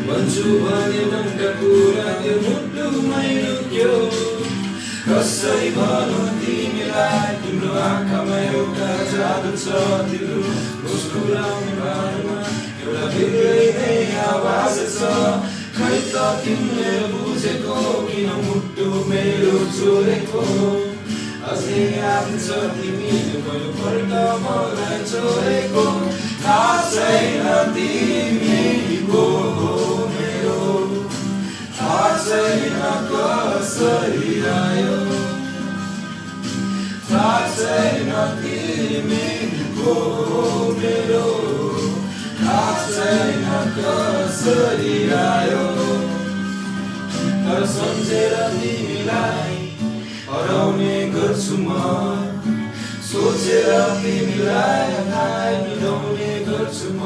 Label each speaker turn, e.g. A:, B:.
A: भन्छु भने मनका कुरा त्यो मुटुमै लुक्यो कसरी भनौँ तिमीलाई तिम्रो आँखामा एउटा जादु छ तिम्रो मुस्कुराउने बारेमा एउटा बेग्लै नै आवाज छ खै त तिमीले बुझेको किन मुटु मेरो छोडेको अझै याद छ तिमीले पहिलोपल्ट मलाई छोडेको थाहा छैन तिमी को हो मेरो थाहा छैन कसरी आयो थाहा छैन तिमी को हो मेरो थाहा छैन कसरी आयो तर सम्झेर तिमीलाई हराउने गर्छु म सोचेर तिमीलाई मिलाउने गर्छु म